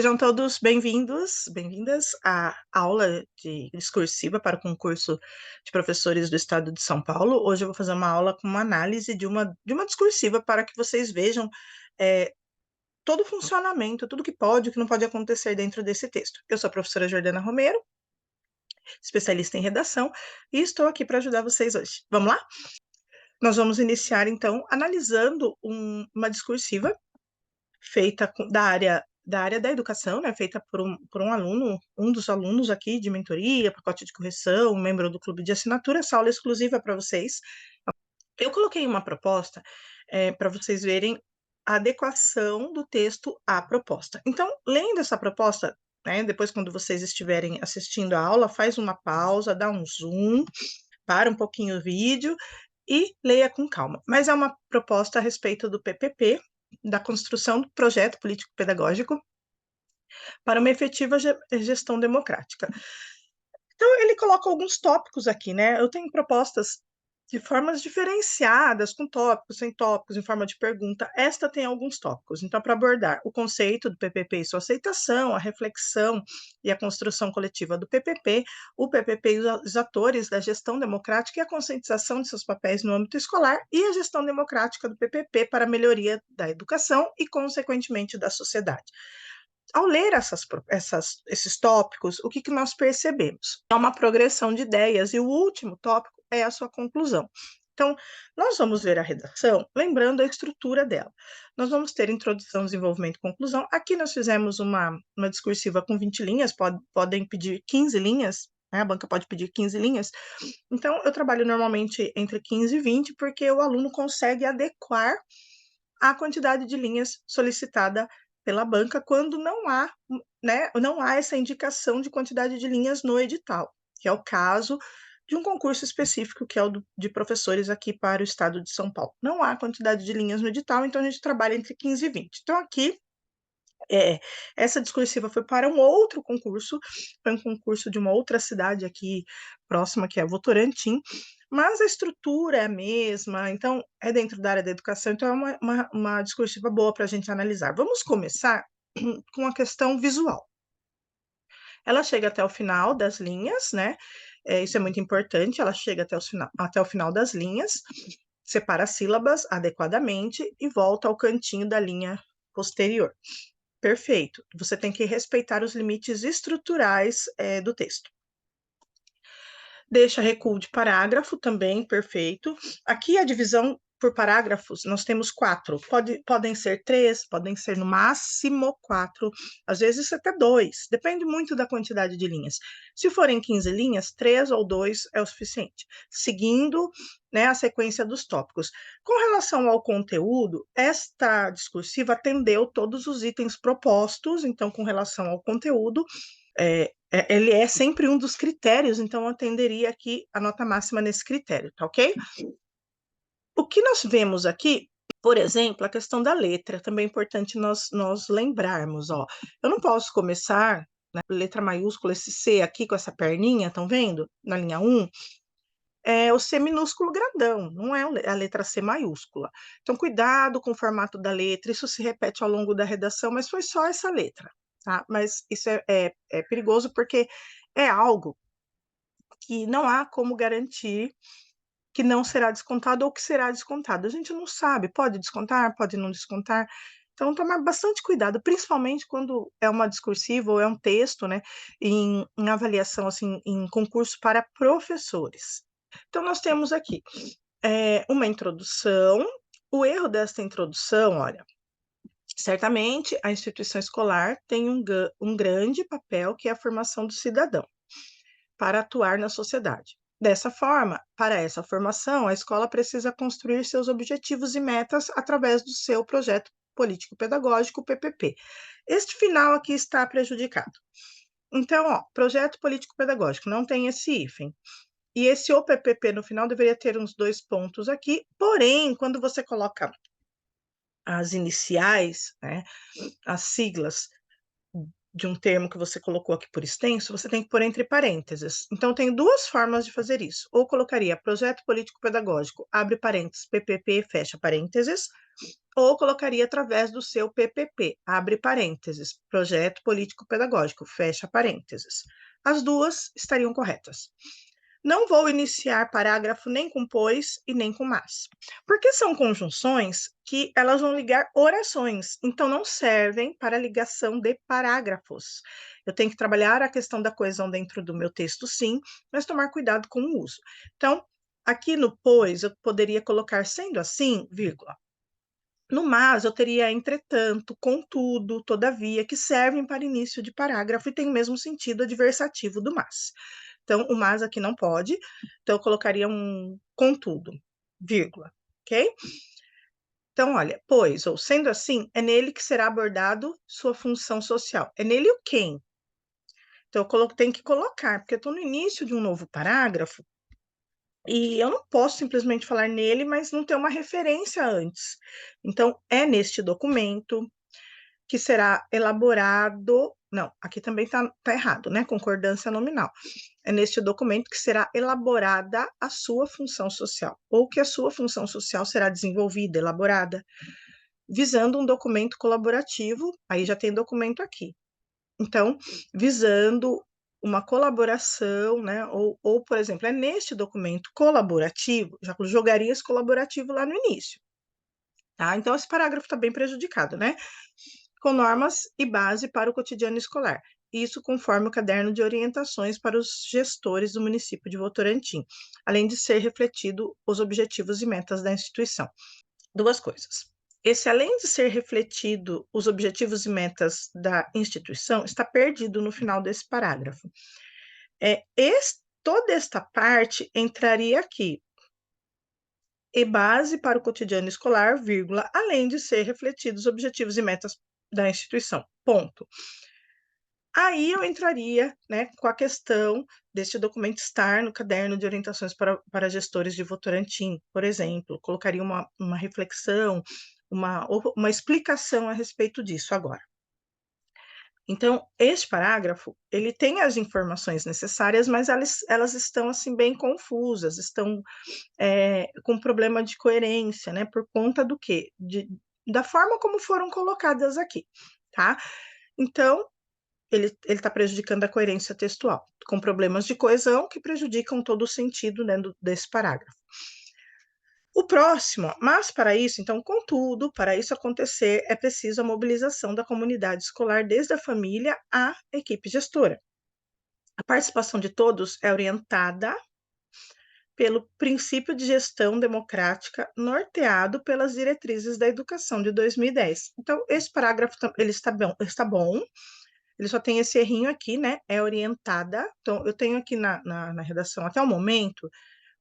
Sejam todos bem-vindos, bem-vindas à aula de discursiva para o concurso de professores do Estado de São Paulo. Hoje eu vou fazer uma aula com uma análise de uma discursiva para que vocês vejam todo o funcionamento, tudo que pode e o que não pode acontecer dentro desse texto. Eu sou a professora Jordana Romero, especialista em redação, e estou aqui para ajudar vocês hoje. Vamos lá? Nós vamos iniciar, então, analisando uma discursiva feita da área da educação, né, feita por um aluno, um dos alunos aqui de mentoria, pacote de correção, membro do clube de assinatura, essa aula é exclusiva para vocês. Eu coloquei uma proposta para vocês verem a adequação do texto à proposta. Então, lendo essa proposta, né, depois quando vocês estiverem assistindo a aula, faz uma pausa, dá um zoom, para um pouquinho o vídeo e leia com calma. Mas é uma proposta a respeito do PPP, da construção do projeto político-pedagógico para uma efetiva gestão democrática. Então, ele coloca alguns tópicos aqui, né? Eu tenho propostas de formas diferenciadas, com tópicos, sem tópicos, em forma de pergunta. Esta tem alguns tópicos. Então, para abordar o conceito do PPP e sua aceitação, a reflexão e a construção coletiva do PPP, o PPP e os atores da gestão democrática e a conscientização de seus papéis no âmbito escolar e a gestão democrática do PPP para a melhoria da educação e, consequentemente, da sociedade. Ao ler esses tópicos, o que nós percebemos? É uma progressão de ideias, e o último tópico é a sua conclusão. Então, nós vamos ver a redação, lembrando a estrutura dela. Nós vamos ter introdução, desenvolvimento e conclusão. Aqui nós fizemos uma discursiva com 20 linhas, podem pedir 15 linhas, né? A banca pode pedir 15 linhas. Então, eu trabalho normalmente entre 15 e 20, porque o aluno consegue adequar a quantidade de linhas solicitada pela banca quando não há, né, não há essa indicação de quantidade de linhas no edital, que é o caso de um concurso específico, que é o de professores aqui para o estado de São Paulo. Não há quantidade de linhas no edital, então a gente trabalha entre 15 e 20. Então, aqui, essa discursiva foi para um outro concurso, foi um concurso de uma outra cidade aqui próxima, que é Votorantim, mas a estrutura é a mesma, então é dentro da área da educação, então é uma discursiva boa para a gente analisar. Vamos começar com a questão visual. Ela chega até o final das linhas, né? Isso é muito importante, ela chega até o final das linhas, separa as sílabas adequadamente e volta ao cantinho da linha posterior. Perfeito. Você tem que respeitar os limites estruturais do texto. Deixa recuo de parágrafo também, perfeito. Aqui a divisão por parágrafos, nós temos 4. Podem ser 3, podem ser no máximo 4, às vezes até 2, depende muito da quantidade de linhas. Se forem 15 linhas, 3 ou 2 é o suficiente, seguindo, né, a sequência dos tópicos. Com relação ao conteúdo, esta discursiva atendeu todos os itens propostos, então, com relação ao conteúdo, ele é sempre um dos critérios, então eu atenderia aqui a nota máxima nesse critério, tá ok? O que nós vemos aqui, por exemplo, a questão da letra, também é importante nós lembrarmos, ó. Eu não posso começar, né, letra maiúscula, esse C aqui com essa perninha, estão vendo? Na linha 1, é o C minúsculo grandão, não é a letra C maiúscula. Então, cuidado com o formato da letra, isso se repete ao longo da redação, mas foi só essa letra, tá? Mas isso é perigoso porque é algo que não há como garantir que não será descontado ou que será descontado. A gente não sabe, pode descontar, pode não descontar. Então, tomar bastante cuidado, principalmente quando é uma discursiva ou é um texto, né, em avaliação, assim, em concurso para professores. Então, nós temos aqui uma introdução. O erro desta introdução, olha, certamente a instituição escolar tem um grande papel, que é a formação do cidadão, para atuar na sociedade. Dessa forma, para essa formação, a escola precisa construir seus objetivos e metas através do seu projeto político-pedagógico, PPP. Este final aqui está prejudicado. Então, ó, projeto político-pedagógico, não tem esse hífen. E esse OPPP no final deveria ter uns 2 pontos aqui, porém, quando você coloca as iniciais, né, as siglas de um termo que você colocou aqui por extenso, você tem que pôr entre parênteses. Então, tem 2 formas de fazer isso. Ou colocaria projeto político-pedagógico, abre parênteses, PPP, fecha parênteses, ou colocaria através do seu PPP, abre parênteses, projeto político pedagógico, fecha parênteses. As duas estariam corretas. Não vou iniciar parágrafo nem com pois e nem com mas, porque são conjunções que elas vão ligar orações, então não servem para ligação de parágrafos. Eu tenho que trabalhar a questão da coesão dentro do meu texto, sim, mas tomar cuidado com o uso. Então, aqui no pois, eu poderia colocar sendo assim, vírgula. No mas, eu teria entretanto, contudo, todavia, que servem para início de parágrafo e tem o mesmo sentido adversativo do mas. Então, o mas aqui não pode, então eu colocaria um contudo, vírgula, ok? Então, olha, pois, ou sendo assim, é nele que será abordado sua função social. É nele o quem? Então, tenho que colocar, porque eu estou no início de um novo parágrafo, e eu não posso simplesmente falar nele, mas não ter uma referência antes. Então, é neste documento que será elaborado. Não, aqui também está errado, né? Concordância nominal. É neste documento que será elaborada a sua função social, ou que a sua função social será desenvolvida, elaborada, visando um documento colaborativo, aí já tem documento aqui. Então, visando uma colaboração, né? Ou, por exemplo, é neste documento colaborativo, já jogaria esse colaborativo lá no início, tá? Então, esse parágrafo está bem prejudicado, né? Com normas e base para o cotidiano escolar. Isso conforme o caderno de orientações para os gestores do município de Votorantim, além de ser refletido os objetivos e metas da instituição. Duas coisas. Esse, além de ser refletido os objetivos e metas da instituição, está perdido no final desse parágrafo. Toda esta parte entraria aqui. E base para o cotidiano escolar, vírgula, além de ser refletidos os objetivos e metas da instituição. Ponto. Aí eu entraria, né, com a questão deste documento estar no caderno de orientações para gestores de Votorantim, por exemplo, colocaria uma reflexão, uma explicação a respeito disso agora. Então, este parágrafo, ele tem as informações necessárias, mas elas estão, assim, bem confusas, estão com problema de coerência, né, por conta do quê? Da forma como foram colocadas aqui, tá? Então, ele está prejudicando a coerência textual, com problemas de coesão que prejudicam todo o sentido, né, desse parágrafo. O próximo, mas para isso, então, contudo, para isso acontecer, é preciso a mobilização da comunidade escolar, desde a família à equipe gestora. A participação de todos é orientada pelo princípio de gestão democrática norteado pelas diretrizes da educação de 2010. Então, esse parágrafo ele está bom, ele só tem esse errinho aqui, né? É orientada. Então, eu tenho aqui na redação, até o momento,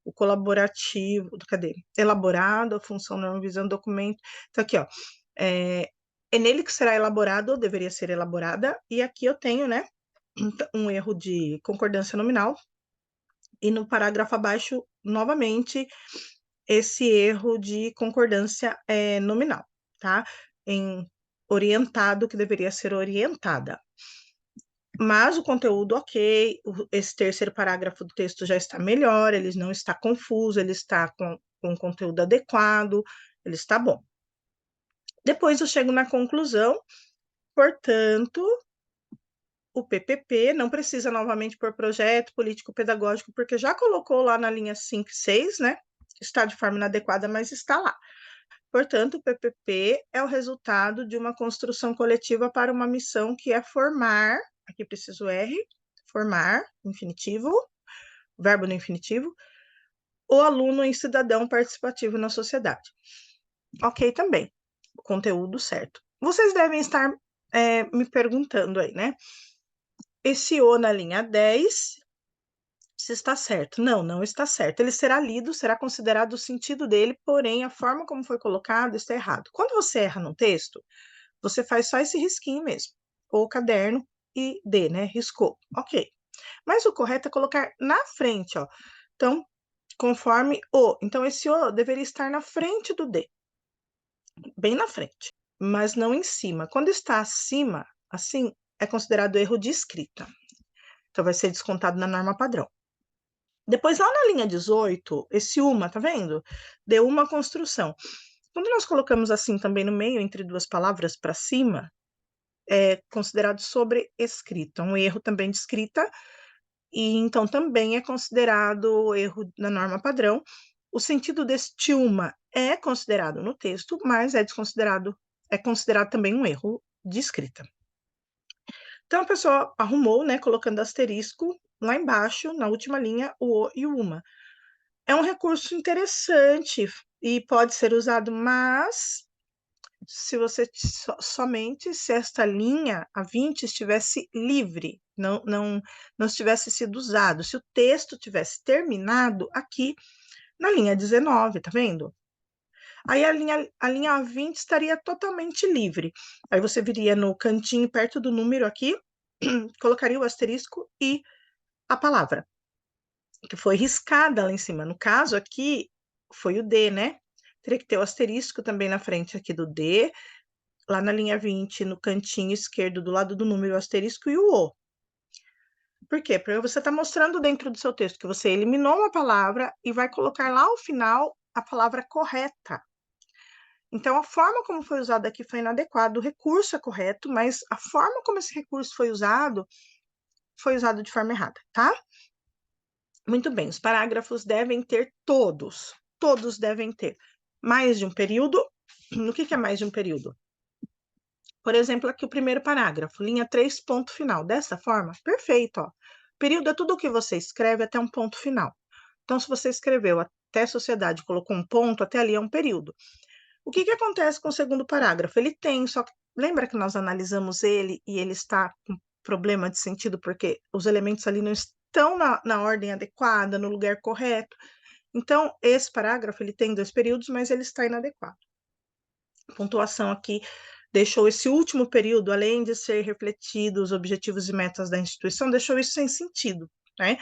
o colaborativo, cadê? Elaborado, a função norma visando documento. Então, aqui, ó, é nele que será elaborado, ou deveria ser elaborada, e aqui eu tenho, né, um erro de concordância nominal, e no parágrafo abaixo, novamente, esse erro de concordância nominal, tá? Em orientado, que deveria ser orientada. Mas o conteúdo, ok, esse terceiro parágrafo do texto já está melhor, ele não está confuso, ele está com conteúdo adequado, ele está bom. Depois eu chego na conclusão, portanto, o PPP não precisa novamente por projeto político-pedagógico, porque já colocou lá na linha 5 e 6, né? Está de forma inadequada, mas está lá. Portanto, o PPP é o resultado de uma construção coletiva para uma missão que é formar, aqui preciso R, formar, infinitivo, verbo no infinitivo, o aluno em cidadão participativo na sociedade. Ok, também, o conteúdo certo. Vocês devem estar me perguntando aí, né? Esse O na linha 10, se está certo. Não, não está certo. Ele será lido, será considerado o sentido dele, porém, a forma como foi colocado está errado. Quando você erra no texto, você faz só esse risquinho mesmo, ou caderno e D, né? Riscou. Ok. Mas o correto é colocar na frente, ó. Então, conforme o. Então, esse O deveria estar na frente do D, bem na frente, mas não em cima. Quando está acima, assim, é considerado erro de escrita. Então, vai ser descontado na norma padrão. Depois, lá na linha 18, esse uma, tá vendo? Deu uma construção. Quando nós colocamos assim também no meio, entre duas palavras para cima, é considerado sobrescrita, um erro também de escrita, e então também é considerado erro na norma padrão. O sentido deste uma é considerado no texto, mas é considerado também um erro de escrita. Então a pessoa arrumou, né, colocando asterisco lá embaixo, na última linha, o e o uma. É um recurso interessante e pode ser usado, mas se você somente se esta linha, a 20, estivesse livre, não tivesse sido usado, se o texto tivesse terminado aqui na linha 19, tá vendo? Aí a linha 20 estaria totalmente livre. Aí você viria no cantinho perto do número aqui, colocaria o asterisco e a palavra, que foi riscada lá em cima. No caso aqui, foi o D, né? Teria que ter o asterisco também na frente aqui do D, lá na linha 20, no cantinho esquerdo, do lado do número, o asterisco e o O. Por quê? Porque você está mostrando dentro do seu texto que você eliminou uma palavra e vai colocar lá ao final a palavra correta. Então, a forma como foi usado aqui foi inadequado, o recurso é correto, mas a forma como esse recurso foi usado de forma errada, tá? Muito bem, os parágrafos devem ter todos devem ter mais de um período. O que é mais de um período? Por exemplo, aqui o primeiro parágrafo, linha 3, ponto final. Dessa forma, perfeito, ó. Período é tudo o que você escreve até um ponto final. Então, se você escreveu até sociedade, colocou um ponto, até ali é um período. O que acontece com o segundo parágrafo? Ele tem, só que lembra que nós analisamos ele e ele está com problema de sentido porque os elementos ali não estão na ordem adequada, no lugar correto. Então, esse parágrafo ele tem 2 períodos, mas ele está inadequado. A pontuação aqui deixou esse último período, além de ser refletido os objetivos e metas da instituição, deixou isso sem sentido, né?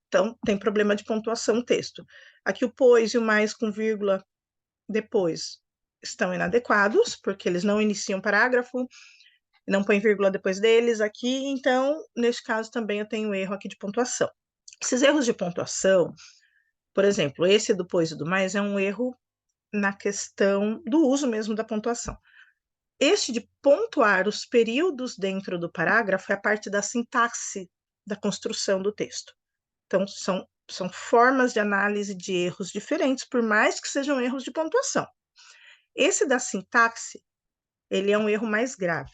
Então, tem problema de pontuação o texto. Aqui o pois e o mais com vírgula depois estão inadequados, porque eles não iniciam parágrafo, não põe vírgula depois deles aqui, então, neste caso também eu tenho erro aqui de pontuação. Esses erros de pontuação, por exemplo, esse do pois e do mais é um erro na questão do uso mesmo da pontuação. Este de pontuar os períodos dentro do parágrafo é a parte da sintaxe da construção do texto. Então, são formas de análise de erros diferentes, por mais que sejam erros de pontuação. Esse da sintaxe, ele é um erro mais grave,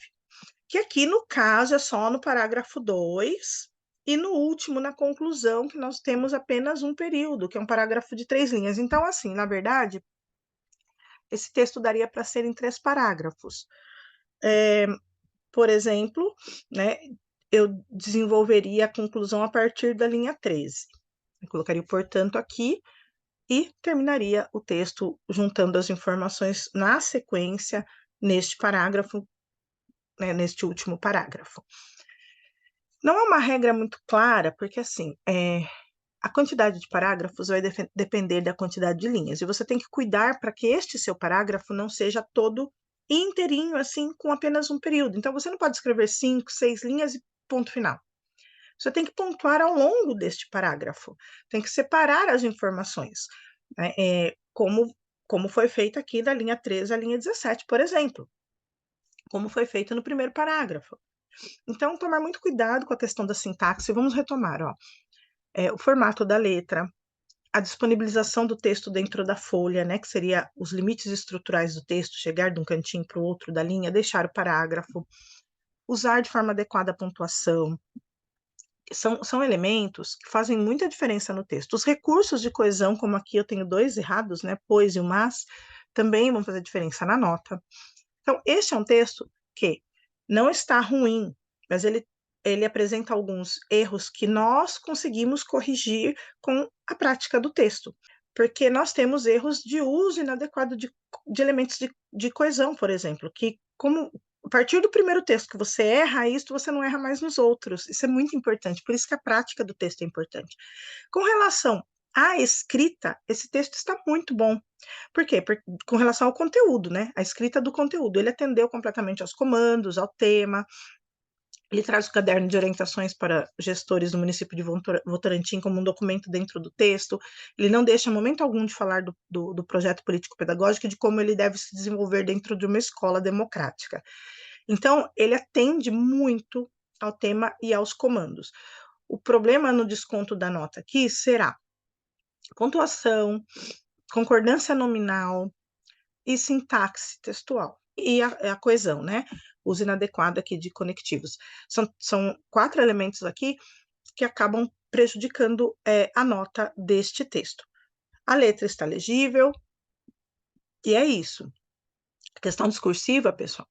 que aqui, no caso, é só no parágrafo 2 e no último, na conclusão, que nós temos apenas um período, que é um parágrafo de 3 linhas. Então, assim, na verdade, esse texto daria para ser em 3 parágrafos. Por exemplo, né, eu desenvolveria a conclusão a partir da linha 13. Eu colocaria o portanto aqui e terminaria o texto juntando as informações na sequência neste parágrafo, né, neste último parágrafo. Não é uma regra muito clara, porque assim, a quantidade de parágrafos vai depender da quantidade de linhas, e você tem que cuidar para que este seu parágrafo não seja todo inteirinho, assim, com apenas um período. Então, você não pode escrever 5, 6 linhas e ponto final. Você tem que pontuar ao longo deste parágrafo, tem que separar as informações, né? Como foi feito aqui da linha 13 à linha 17, por exemplo, como foi feito no primeiro parágrafo. Então, tomar muito cuidado com a questão da sintaxe. Vamos retomar, ó. O formato da letra, a disponibilização do texto dentro da folha, né, que seria os limites estruturais do texto, chegar de um cantinho para o outro da linha, deixar o parágrafo, usar de forma adequada a pontuação, são elementos que fazem muita diferença no texto. Os recursos de coesão, como aqui eu tenho 2 errados, né, pois e o mas, também vão fazer diferença na nota. Então, este é um texto que não está ruim, mas ele apresenta alguns erros que nós conseguimos corrigir com a prática do texto, porque nós temos erros de uso inadequado de elementos de coesão, por exemplo, que como a partir do primeiro texto que você erra isso, você não erra mais nos outros. Isso é muito importante, por isso que a prática do texto é importante. Com relação à escrita, esse texto está muito bom. Por quê? Com relação ao conteúdo, né? A escrita do conteúdo. Ele atendeu completamente aos comandos, ao tema. Ele traz o caderno de orientações para gestores do município de Votorantim como um documento dentro do texto. Ele não deixa momento algum de falar do projeto político-pedagógico e de como ele deve se desenvolver dentro de uma escola democrática. Então, ele atende muito ao tema e aos comandos. O problema no desconto da nota aqui será pontuação, concordância nominal e sintaxe textual. E a coesão, né? Uso inadequado aqui de conectivos. São 4 elementos aqui que acabam prejudicando a nota deste texto. A letra está legível, e é isso. A questão discursiva, pessoal,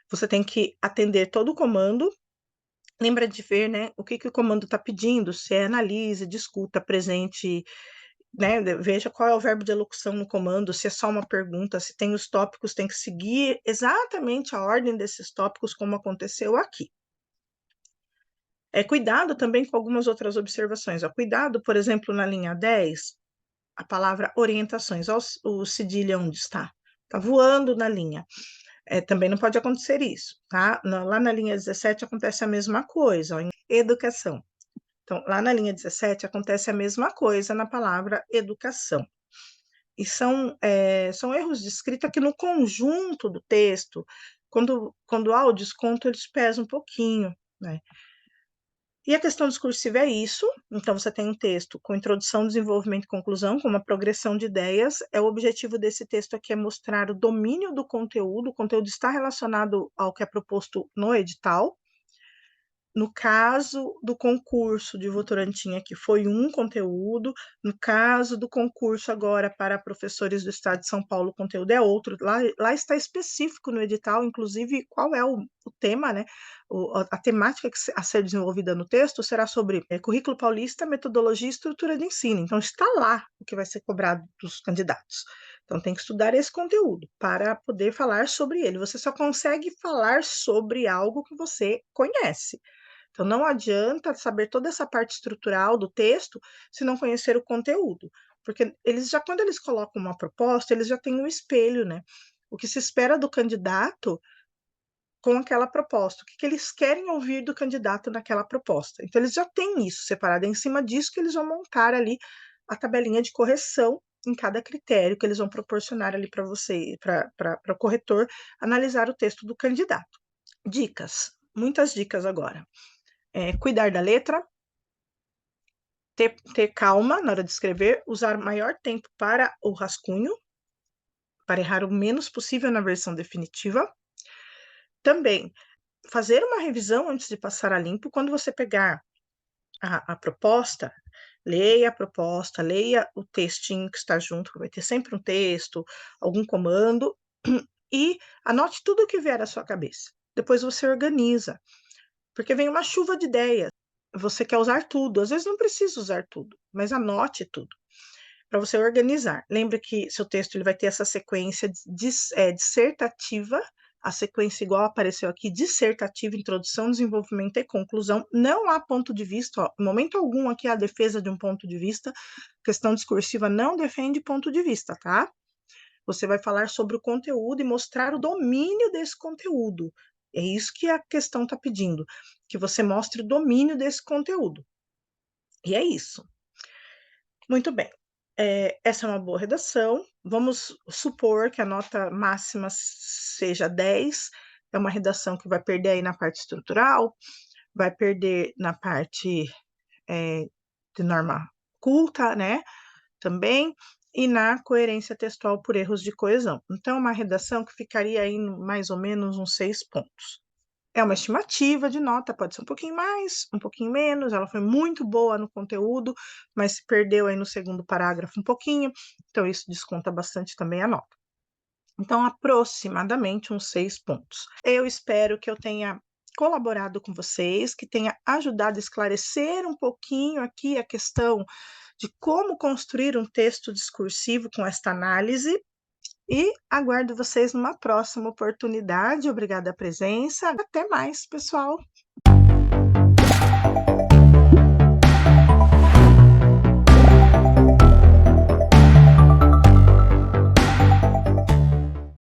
você tem que atender todo o comando. Lembra de ver, né, o que o comando está pedindo, se é analise, discuta, apresente, né, veja qual é o verbo de elocução no comando, se é só uma pergunta, se tem os tópicos, tem que seguir exatamente a ordem desses tópicos, como aconteceu aqui. Cuidado também com algumas outras observações. Cuidado, por exemplo, na linha 10, a palavra orientações. Olha o cedilha onde está. Está voando na linha. Também não pode acontecer isso, tá? Lá na linha 17 acontece a mesma coisa, ó, em educação. Então, lá na linha 17 acontece a mesma coisa na palavra educação. E são erros de escrita que no conjunto do texto, quando há o desconto, eles pesam um pouquinho, né? E a questão discursiva é isso. Então, você tem um texto com introdução, desenvolvimento e conclusão, com uma progressão de ideias. O objetivo desse texto aqui é mostrar o domínio do conteúdo. O conteúdo está relacionado ao que é proposto no edital. No caso do concurso de Votorantim, que foi um conteúdo. No caso do concurso agora para professores do Estado de São Paulo, o conteúdo é outro. Lá está específico no edital, inclusive, qual é o tema, né? A temática a ser desenvolvida no texto será sobre currículo paulista, metodologia e estrutura de ensino. Então, está lá o que vai ser cobrado dos candidatos. Então, tem que estudar esse conteúdo para poder falar sobre ele. Você só consegue falar sobre algo que você conhece. Então, não adianta saber toda essa parte estrutural do texto se não conhecer o conteúdo, porque quando eles colocam uma proposta, eles já têm um espelho, né? O que se espera do candidato com aquela proposta, o que eles querem ouvir do candidato naquela proposta. Então, eles já têm isso separado, é em cima disso que eles vão montar ali a tabelinha de correção em cada critério que eles vão proporcionar ali para você, para o corretor analisar o texto do candidato. Dicas, muitas dicas agora. Cuidar da letra, ter calma na hora de escrever, usar maior tempo para o rascunho, para errar o menos possível na versão definitiva. Também, fazer uma revisão antes de passar a limpo. Quando você pegar a proposta, leia a proposta, leia o textinho que está junto, que vai ter sempre um texto, algum comando, e anote tudo o que vier à sua cabeça. Depois você organiza, porque vem uma chuva de ideias. Você quer usar tudo, às vezes não precisa usar tudo, mas anote tudo para você organizar. Lembre que seu texto ele vai ter essa sequência dissertativa, a sequência igual apareceu aqui, dissertativa, introdução, desenvolvimento e conclusão. Não há ponto de vista, em momento algum aqui a defesa de um ponto de vista. Questão discursiva não defende ponto de vista, tá? Você vai falar sobre o conteúdo e mostrar o domínio desse conteúdo. É isso que a questão está pedindo, que você mostre o domínio desse conteúdo. E é isso. Muito bem. Essa é uma boa redação. Vamos supor que a nota máxima seja 10. É uma redação que vai perder aí na parte estrutural, vai perder na parte de norma culta, né? Também, e na coerência textual por erros de coesão. Então, uma redação que ficaria aí mais ou menos uns 6 pontos. É uma estimativa de nota, pode ser um pouquinho mais, um pouquinho menos. Ela foi muito boa no conteúdo, mas se perdeu aí no segundo parágrafo um pouquinho, então isso desconta bastante também a nota. Então, aproximadamente uns 6 pontos. Eu espero que eu tenha colaborado com vocês, que tenha ajudado a esclarecer um pouquinho aqui a questão de como construir um texto discursivo com esta análise. E aguardo vocês numa próxima oportunidade. Obrigada a presença. Até mais, pessoal.